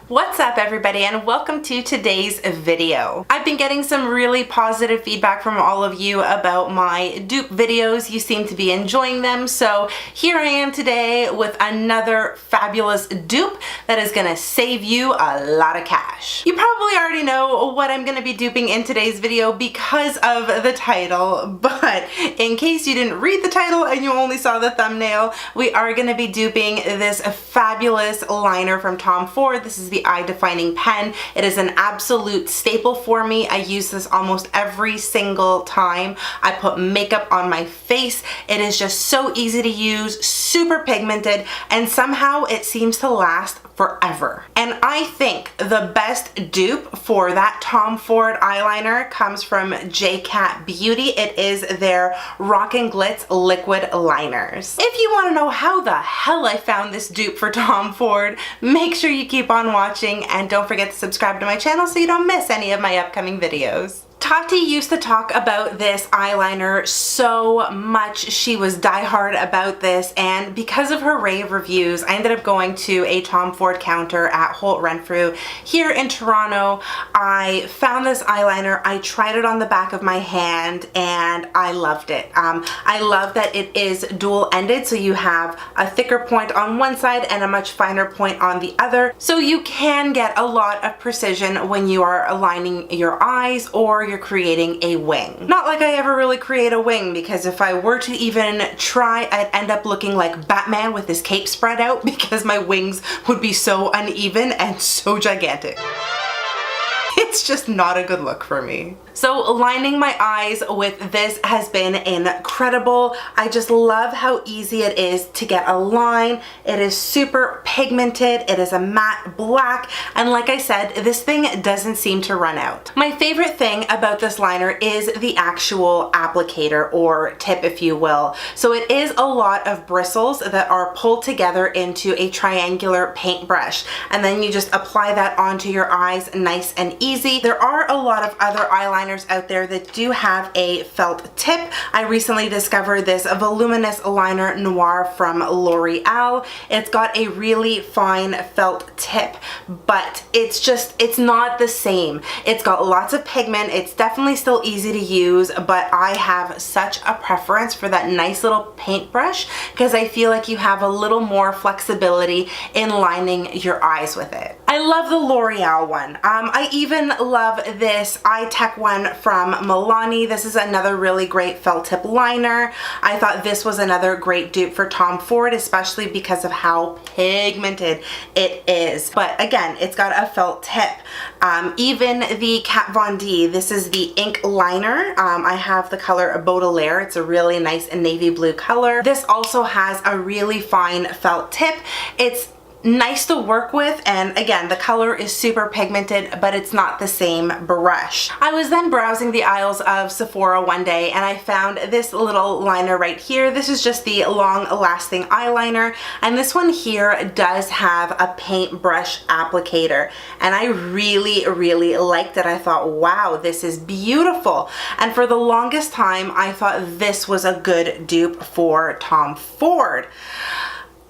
What's up everybody, and welcome to today's video. I've been getting some really positive feedback from all of you about my dupe videos. You seem to be enjoying them, so here I am today with another fabulous dupe that is gonna save you a lot of cash. You probably already know what I'm gonna be duping in today's video because of the title, but in case you didn't read the title and you only saw the thumbnail, we are gonna be duping this fabulous liner from Tom Ford. This is the eye defining pen. It is an absolute staple for me. I use this almost every single time I put makeup on my face. It is just so easy to use, super pigmented, and somehow it seems to last forever. And I think the best dupe for that Tom Ford eyeliner comes from JCAT Beauty. It is their Rockin' Glitz liquid liners. If you want to know how the hell I found this dupe for Tom Ford, make sure you keep on watching and don't forget to subscribe to my channel so you don't miss any of my upcoming videos. Tati used to talk about this eyeliner so much. She was diehard about this, and because of her rave reviews, I ended up going to a Tom Ford counter at Holt Renfrew here in Toronto. I found this eyeliner, I tried it on the back of my hand, and I loved it. I love that it is dual-ended, so you have a thicker point on one side and a much finer point on the other, so you can get a lot of precision when you are aligning your eyes or you're creating a wing. Not like I ever really create a wing, because if I were to even try, I'd end up looking like Batman with his cape spread out because my wings would be so uneven and so gigantic. It's just not a good look for me. So lining my eyes with this has been incredible. I just love how easy it is to get a line. It is super pigmented. It is a matte black. And like I said, this thing doesn't seem to run out. My favorite thing about this liner is the actual applicator, or tip if you will. So it is a lot of bristles that are pulled together into a triangular paintbrush. And then you just apply that onto your eyes nice and easy. There are a lot of other eyeliners out there that do have a felt tip. I recently discovered this voluminous liner noir from L'Oreal. It's got a really fine felt tip, but it's not the same. It's got lots of pigment. It's definitely still easy to use, but I have such a preference for that nice little paintbrush because I feel like you have a little more flexibility in lining your eyes with it. I love the L'Oreal one. I even love this Eye Tech one from Milani. This is another really great felt tip liner. I thought this was another great dupe for Tom Ford, especially because of how pigmented it is. But again, it's got a felt tip. Even the Kat Von D, this is the ink liner. I have the color Baudelaire. It's a really nice navy blue color. This also has a really fine felt tip. It's nice to work with, and again, the color is super pigmented, but it's not the same brush. I was then browsing the aisles of Sephora one day and I found this little liner right here. This is just the long lasting eyeliner, and this one here does have a paintbrush applicator, and I really liked it. I thought, wow, this is beautiful. And for the longest time I thought this was a good dupe for Tom Ford,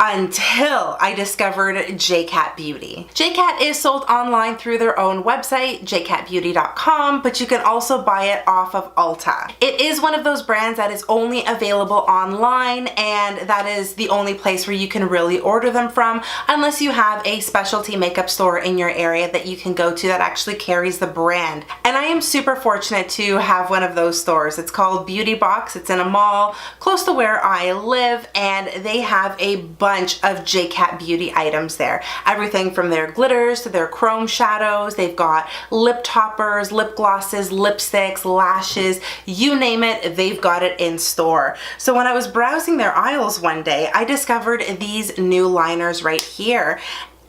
until I discovered JCAT Beauty. JCAT is sold online through their own website, jcatbeauty.com, but you can also buy it off of Ulta. It is one of those brands that is only available online, and that is the only place where you can really order them from, unless you have a specialty makeup store in your area that you can go to that actually carries the brand. And I am super fortunate to have one of those stores. It's called Beauty Box. It's in a mall close to where I live, and they have a bunch of JCAT Beauty items there. Everything from their glitters to their chrome shadows. They've got lip toppers, lip glosses, lipsticks, lashes, you name it, they've got it in store. So when I was browsing their aisles one day, I discovered these new liners right here,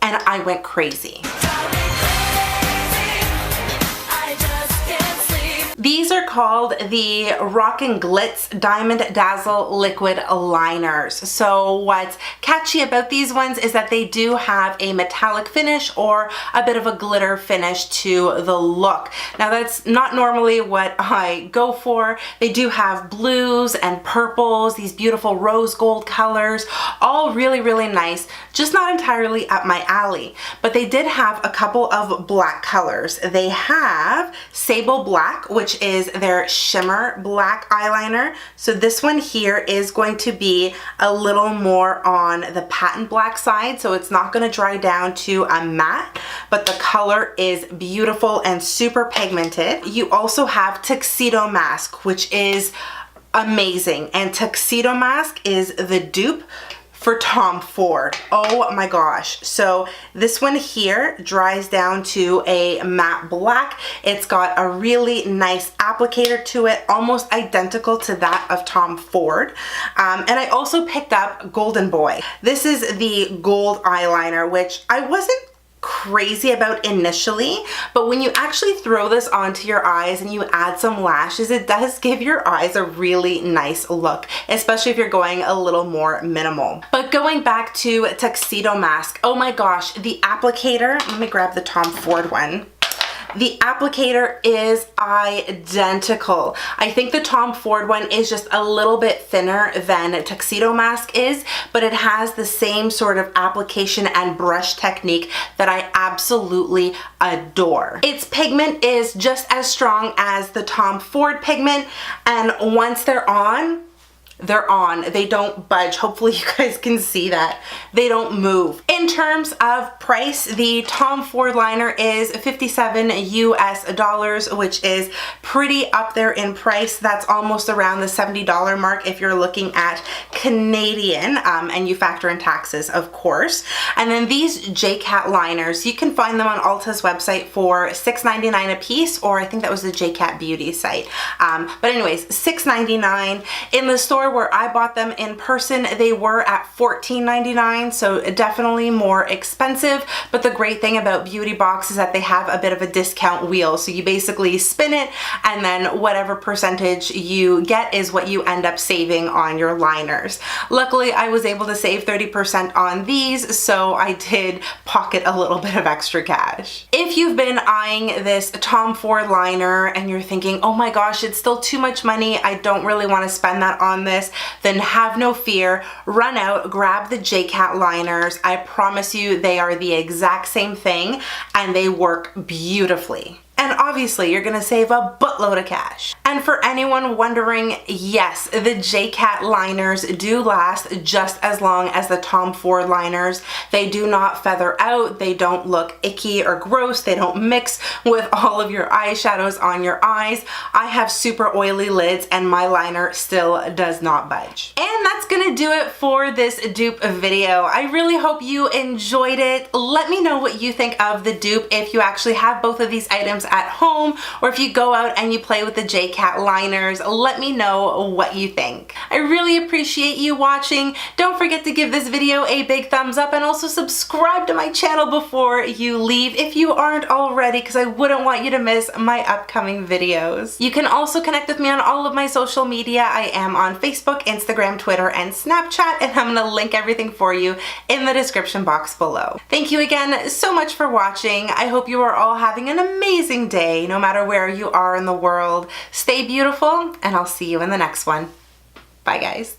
and I went crazy. These are called the Rockin' Glitz Diamond Dazzle Liquid Liners. So what's catchy about these ones is that they do have a metallic finish or a bit of a glitter finish to the look. Now that's not normally what I go for. They do have blues and purples, these beautiful rose gold colors, all really, really nice, just not entirely up my alley. But they did have a couple of black colors. They have Sable Black, which is their shimmer black eyeliner. So this one here is going to be a little more on the patent black side, so it's not going to dry down to a matte, but the color is beautiful and super pigmented. You also have Tuxedo Mask, which is amazing, and Tuxedo Mask is the dupe for Tom Ford. Oh my gosh. So this one here dries down to a matte black. It's got a really nice applicator to it, almost identical to that of Tom Ford. And I also picked up Golden Boy. This is the gold eyeliner, which I wasn't crazy about initially, but when you actually throw this onto your eyes and you add some lashes, it does give your eyes a really nice look, especially if you're going a little more minimal. But going back to Tuxedo Mask, oh my gosh, the applicator, let me grab the Tom Ford one. The applicator is identical. I think the Tom Ford one is just a little bit thinner than Tuxedo Mask is, but it has the same sort of application and brush technique that I absolutely adore. Its pigment is just as strong as the Tom Ford pigment, and once they're on, they're on. They don't budge. Hopefully you guys can see that. They don't move. In terms of price, the Tom Ford liner is $57 US, which is pretty up there in price. That's almost around the $70 mark if you're looking at Canadian, and you factor in taxes, of course. And then these J.Cat liners, you can find them on Ulta's website for $6.99 a piece, or I think that was the JCAT Beauty site. But anyways, $6.99. In the store where I bought them in person, they were at $14.99, so definitely more expensive. But the great thing about Beauty Box is that they have a bit of a discount wheel, so you basically spin it and then whatever percentage you get is what you end up saving on your liners. Luckily I was able to save 30% on these, so I did pocket a little bit of extra cash. If you've been eyeing this Tom Ford liner and you're thinking, oh my gosh, it's still too much money, I don't really want to spend that on this, then have no fear. Run out, grab the J.Cat liners. I promise you they are the exact same thing and they work beautifully. And obviously you're gonna save a buttload of cash. And for anyone wondering, yes, the J.Cat liners do last just as long as the Tom Ford liners. They do not feather out, they don't look icky or gross, they don't mix with all of your eyeshadows on your eyes. I have super oily lids and my liner still does not budge. And that's gonna do it for this dupe video. I really hope you enjoyed it. Let me know what you think of the dupe if you actually have both of these items at home, or if you go out and you play with the J.Cat liners. Let me know what you think. I really appreciate you watching. Don't forget to give this video a big thumbs up and also subscribe to my channel before you leave if you aren't already, because I wouldn't want you to miss my upcoming videos. You can also connect with me on all of my social media. I am on Facebook, Instagram, Twitter, and Snapchat, and I'm gonna link everything for you in the description box below. Thank you again so much for watching. I hope you are all having an amazing day, no matter where you are in the world. Stay beautiful, and I'll see you in the next one. Bye, guys.